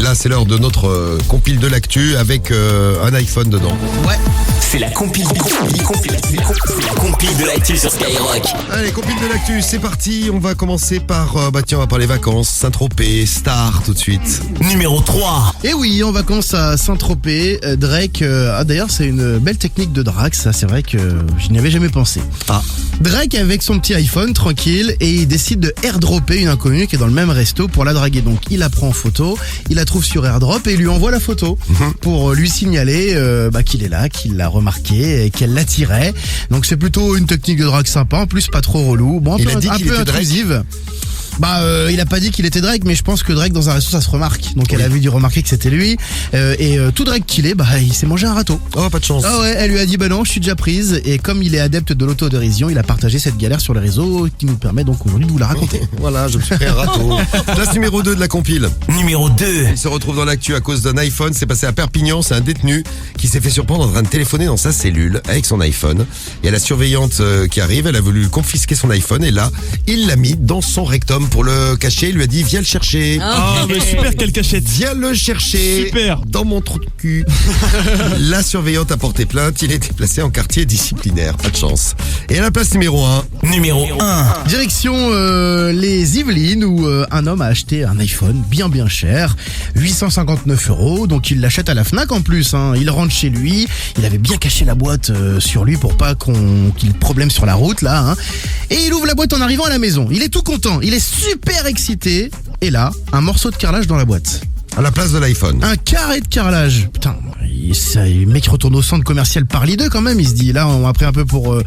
là, c'est l'heure de notre compile de l'actu avec un iPhone dedans. Ouais. C'est la compile de l'actu sur Skyrock. Allez, compile de l'actu, c'est parti. On va commencer par, on va parler vacances, Saint-Tropez, Star tout de suite. Numéro 3. Et oui, en vacances à Saint-Tropez, Drake, d'ailleurs c'est une belle technique de drague, ça c'est vrai que je n'y avais jamais pensé. Drake avec son petit iPhone tranquille et il décide de airdropper une inconnue qui est dans le même resto pour la draguer. Donc il la prend en photo, il la trouve sur airdrop et il lui envoie la photo pour lui signaler qu'il est là, qu'il l'a remarqué et qu'elle l'attirait. Donc c'est plutôt une technique de drague sympa, en plus pas trop relou. Bon, Il a dit un qu'il peu était intrusive. Il a pas dit qu'il était Drake, mais je pense que Drake dans un resto ça se remarque. Donc elle a dû remarquer que c'était lui. Tout Drake qu'il est, il s'est mangé un râteau. Oh, pas de chance. Ah ouais, elle lui a dit non, je suis déjà prise. Et comme il est adepte de l'autodérision, il a partagé cette galère sur les réseaux qui nous permet donc aujourd'hui de vous la raconter. Voilà, je me suis pris un râteau. Place numéro 2 de la compile. Numéro 2. Il se retrouve dans l'actu à cause d'un iPhone. C'est passé à Perpignan. C'est un détenu qui s'est fait surprendre en train de téléphoner dans sa cellule avec son iPhone. Il y a la surveillante qui arrive. Elle a voulu confisquer son iPhone et là, il l'a mis dans son rectum pour le cacher. Il lui a dit viens le chercher. Ah, mais super, quelle cachette. Viens le chercher. Super. Dans mon trou de cul. La surveillante a porté plainte. Il a été placé en quartier disciplinaire. Pas de chance. Et à la place numéro 1. Numéro 1. Direction les Yvelines où un homme a acheté un iPhone bien cher, 859 €, donc il l'achète à la Fnac en plus. Il rentre chez lui, il avait bien caché la boîte sur lui pour pas qu'il ait problème sur la route là. Et il ouvre la boîte en arrivant à la maison. Il est tout content, il est super excité. Et là, un morceau de carrelage dans la boîte. À la place de l'iPhone. Un carré de carrelage. Putain, le mec retourne au centre commercial Paris 2 quand même. Il se dit là, on m'a pris un peu pour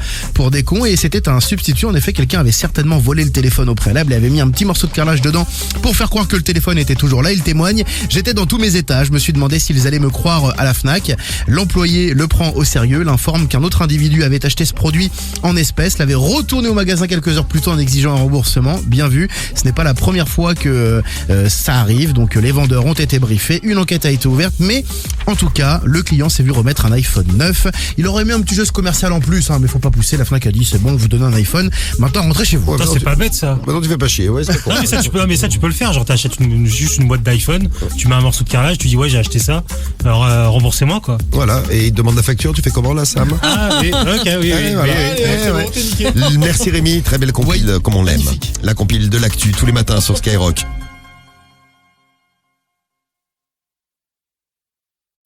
des cons. Et c'était un substitut. En effet, quelqu'un avait certainement volé le téléphone au préalable et avait mis un petit morceau de carrelage dedans pour faire croire que le téléphone était toujours là. Il témoigne: j'étais dans tous mes états. Je me suis demandé s'ils allaient me croire à la Fnac. L'employé le prend au sérieux, l'informe qu'un autre individu avait acheté ce produit en espèces, l'avait retourné au magasin quelques heures plus tôt en exigeant un remboursement. Bien vu. Ce n'est pas la première fois que ça arrive. Donc les vendeurs ont été briefés. Une enquête a été ouverte, mais en tout cas, le client s'est vu remettre un iPhone 9. Il aurait mis un petit geste commercial en plus, mais faut pas pousser. La Fnac a dit c'est bon, vous donnez un iPhone. Maintenant, rentrez chez vous. Putain, c'est pas bête ça. Maintenant, tu fais pas chier. Ouais, c'est pas Non, mais ça tu peux le faire. Genre t'achètes juste une boîte d'iPhone, tu mets un morceau de carrelage, tu dis ouais j'ai acheté ça. Alors remboursez-moi quoi. Voilà. Et il te demande la facture. Tu fais comment là, Sam? Ah oui. Ok oui. Allez, voilà. C'est bon, t'es niqué. Merci Rémi. Très belle compile, comme on l'aime. Magnifique. La compile de l'actu tous les matins sur Skyrock.